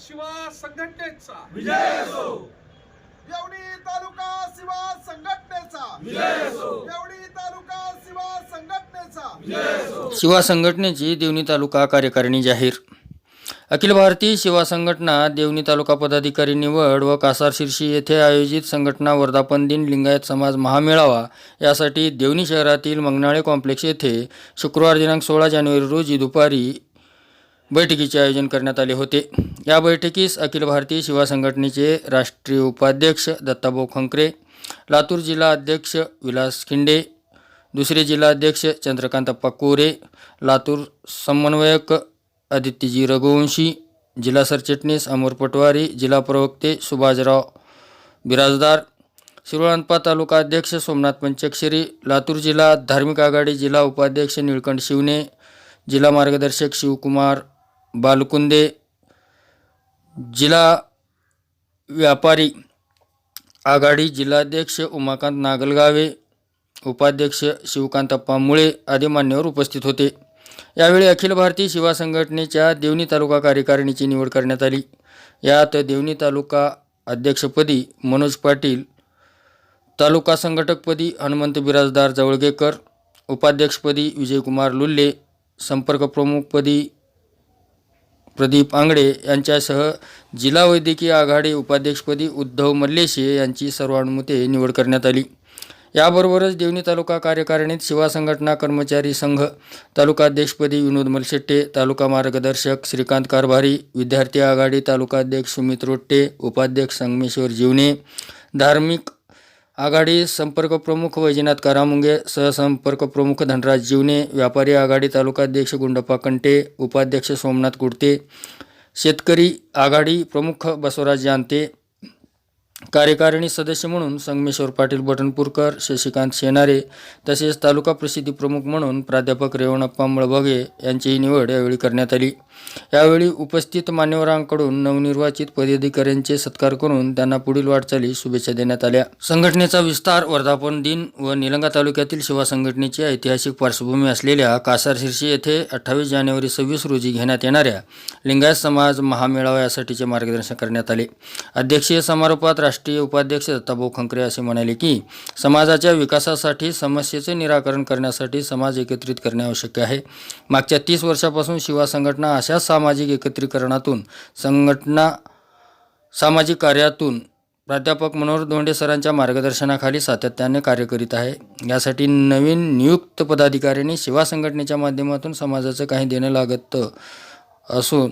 शिवा संघटनेचा विजय असो. देवणी तालुका शिवा संघटनेचा विजय असो. देवणी तालुका शिवा संघटनेचा विजय असो. शिवा संघटनेची देवणी तालुका कार्यकारिणी जाहीर. अखिल भारतीय शिवा संघटना देवणी तालुका पदाधिकारी निवड व कासार शिर्शी येथे आयोजित संघटना वर्धापन दिन लिंगायत समाज महामेळावा यासाठी देवणी शहरातील मंगनाळे कॉम्प्लेक्स येथे शुक्रवार दिनांक 16 जानेवारी रोजी दुपारी बैठकीचे आयोजन करण्यात आले होते. या बैठकीस अखिल भारतीय शिवा संघटनेचे राष्ट्रीय उपाध्यक्ष दत्ताभाऊ खंकरे, लातूर जिल्हा अध्यक्ष विलास खिंडे, दुसरे जिल्हा अध्यक्ष चंद्रकांतप्पा कोरे, लातूर समन्वयक आदित्यजी रघुवंशी, जिल्हा सरचिटणीस अमोर पटवारी, जिल्हा प्रवक्ते सुभाषराव बिराजदार, शिरोळानपा तालुका अध्यक्ष सोमनाथ पंचक्षरी, लातूर जिल्हा धार्मिक आघाडी जिल्हा उपाध्यक्ष निळकंठ शिवने, जिल्हा मार्गदर्शक शिवकुमार बालकुंदे, जिल्हा व्यापारी आघाडी जिल्हाध्यक्ष उमाकांत नागलगावे, उपाध्यक्ष शिवकांतप्पा मुळे आदी मान्यवर उपस्थित होते. यावेळी अखिल भारतीय शिवा संघटनेच्या देवणी तालुका कार्यकारिणीची निवड करण्यात आली. यात देवणी तालुका अध्यक्षपदी मनोज पाटील, तालुका संघटकपदी हनुमंत बिराजदार जवळगेकर, उपाध्यक्षपदी विजयकुमार लुल्ले, संपर्क प्रमुखपदी प्रदीप आंगडे यांच्यासह जिल्हा वैद्यकीय आघाडी उपाध्यक्षपदी उद्धव मल्लेशे यांची सर्वानुमते निवड करण्यात आली. याबरोबरच देवणी तालुका कार्यकारिणीत शिवा संघटना कर्मचारी संघ तालुका अध्यक्षपदी विनोद मलशेट्टे, तालुका मार्गदर्शक श्रीकांत कारभारी, विद्यार्थी आघाडी तालुका अध्यक्ष सुमित रोट्टे, उपाध्यक्ष संगमेश्वर जीवने, धार्मिक आघाडी संपर्क प्रमुख वैजनाथ कारामुंगे, सहसंपर्क प्रमुख धनराज जीवने, व्यापारी आघाडी तालुका अध्यक्ष गुंडप्पा कंटे, उपाध्यक्ष सोमनाथ कुडते, शेतकरी आघाडी प्रमुख बसवराज जानते, कार्यकारिणी सदस्य म्हणून संगमेश्वर पाटील बटनपूरकर, शशिकांत शेनारे तसेच तालुका प्रसिद्धी प्रमुख म्हणून प्राध्यापक रेवणप्पा मळबगे यांचीही निवड यावेळी करण्यात आली. यावेळी उपस्थित मान्यवरांकडून नवनिर्वाचित पदाधिकाऱ्यांचे सत्कार करून त्यांना पुढील वाटचाली शुभेच्छा देण्यात आल्या. संघटनेचा विस्तार, वर्धापन दिन व निलंगा तालुक्यातील शिवा संघटनेची ऐतिहासिक पार्श्वभूमी असलेल्या कासार शिर्शी येथे 28 जानेवारी 26 रोजी घेण्यात येणाऱ्या लिंगायत समाज महामेळावा यासाठीचे मार्गदर्शन करण्यात आले. अध्यक्षीय समारोपात राष्ट्रीय उपाध्यक्ष दत्ताभाऊ खंकरे असे म्हणाले की समाजाच्या विकासासाठी समस्येचे निराकरण करण्यासाठी समाज एकत्रित करणे आवश्यक आहे. मागच्या 30 वर्षापासून शिवा संघटना अशा सामाजिक एकत्रीकरणातून सामाजिक कार्यातून प्राध्यापक मनोहर धोंडे सरांच्या मार्गदर्शनाखाली सातत्याने कार्य करीत आहे. यासाठी नवीन नियुक्त पदाधिकाऱ्यांनी शिवा संघटनेच्या माध्यमातून समाजाचं काही देणं लागत असून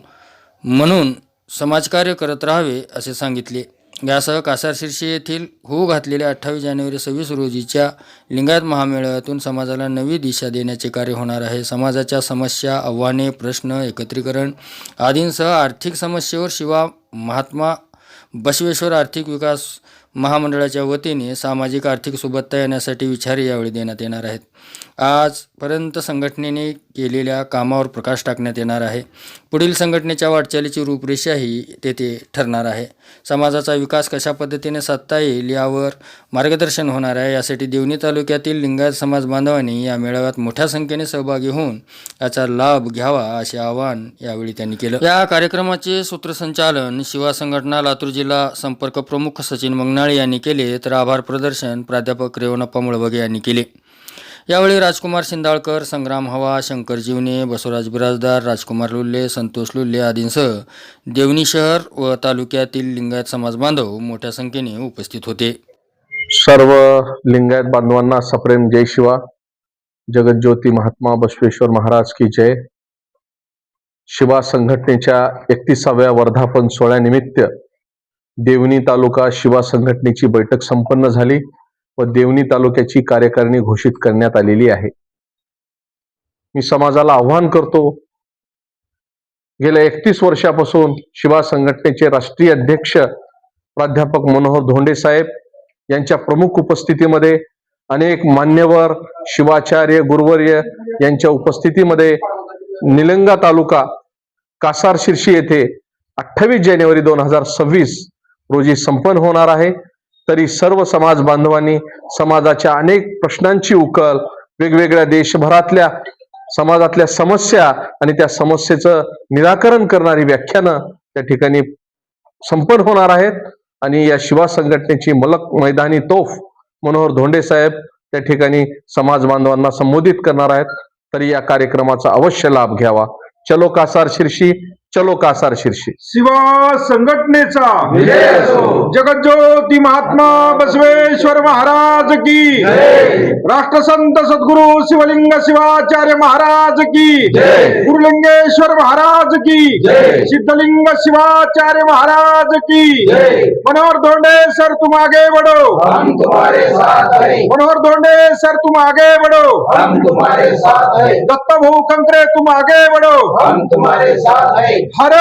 म्हणून समाजकार्य करत राहावे असे सांगितले. यासह कासार शिर्शी येथील होऊ घातलेल्या 28 जानेवारी 26 रोजीच्या लिंगायत महामेळाव्यातून समाजाला नवी दिशा देण्याचे कार्य होणार आहे. समाजाच्या समस्या, आव्हाने, प्रश्न, एकत्रीकरण आदींसह आर्थिक समस्येवर शिवा महात्मा बसवेश्वर आर्थिक विकास महामंडळाच्या वतीने सामाजिक आर्थिक सुबत्ता येण्यासाठी विचार यावेळी देण्यात येणार आहेत. आजपर्यंत संघटनेने केलेल्या कामावर प्रकाश टाकण्यात येणार आहे. पुढील संघटनेच्या वाटचालीची रूपरेषाही तेथे ठरणार आहे. समाजाचा विकास कशा पद्धतीने साधता येईल यावर मार्गदर्शन होणार आहे. यासाठी देवणी तालुक्यातील लिंगायत समाज बांधवांनी या मेळाव्यात मोठ्या संख्येने सहभागी होऊन याचा लाभ घ्यावा असे आवाहन यावेळी त्यांनी केलं. या कार्यक्रमाचे सूत्रसंचालन शिवा संघटना लातूर जिल्हा संपर्क प्रमुख सचिन मंगनाळे यांनी केले, तर आभार प्रदर्शन प्राध्यापक रेवणप्पा मळबगे यांनी केले. यावेळी राजकुमार शिंदाळकर, संग्राम हवा, शंकर जीवने, बसवराज बिराजदार, राजकुमार लुल्ले, संतोष लुल्ले आदींसह देवणी शहर व तालुक्यातील लिंगायत समाज बांधव मोठ्या संख्येने उपस्थित होते. सर्व लिंगायत बांधवांना सप्रेम जय शिवा. जगज्योती महात्मा बसवेश्वर महाराज की जय. शिवा संघटनेच्या 31व्या वर्धापन सोहळ्यानिमित्त देवणी तालुका शिवा संघटनेची बैठक संपन्न झाली व देवणी तालुक्याची कार्यकारिणी घोषित करण्यात आलेली आहे. मी समाजाला आव्हान करतो, गेल्या 31 वर्षापासून शिवा संघटनेचे राष्ट्रीय अध्यक्ष प्राध्यापक मनोहर धोंडे साहेब यांच्या प्रमुख उपस्थितीमध्ये अनेक मान्यवर शिवाचार्य गुरुवर्य यांच्या उपस्थितीमध्ये निलंगा तालुका कासार शिर्शी येथे 28 जानेवारी 2026 रोजी संपन्न होणार आहे. तरी सर्व समाज बांधवांनी समाजाच्या अनेक प्रश्नांची उकल, वेगवेगळ्या देशभरातल्या समाजातल्या समस्या आणि त्या समस्येचं निराकरण करणारी व्याख्यानं त्या ठिकाणी संपन्न होणार आहेत आणि या शिवा संघटनेची मलक मैदानी तोफ मनोहर धोंडे साहेब त्या ठिकाणी समाज बांधवांना संबोधित करणार आहेत. तरी या कार्यक्रमाचा अवश्य लाभ घ्यावा. चलो कासार शिर्शी, चलो कासार शिर्शी. शिवा संघटनेचा विजय असो. जगज्योती महात्मा बसवेश्वर महाराज की जय. राष्ट्रसंत सद्गुरु शिवलिंग शिवाचार्य महाराज की जय. गुरुलिंगेश्वर महाराज की जय. सिद्धलिंग शिवाचार्य महाराज की जय. मनोहर धोंडे सर तुम आगे बढ़ो. हम तुम्हारे साथ हैं. मनोहर धोंडे सर तुम आगे बढ़ो. हम तुम्हारे साथ हैं. दत्ता भाऊ कंकरे तुम आगे बढ़ो. हम तुम्हारे साथ हैं. हर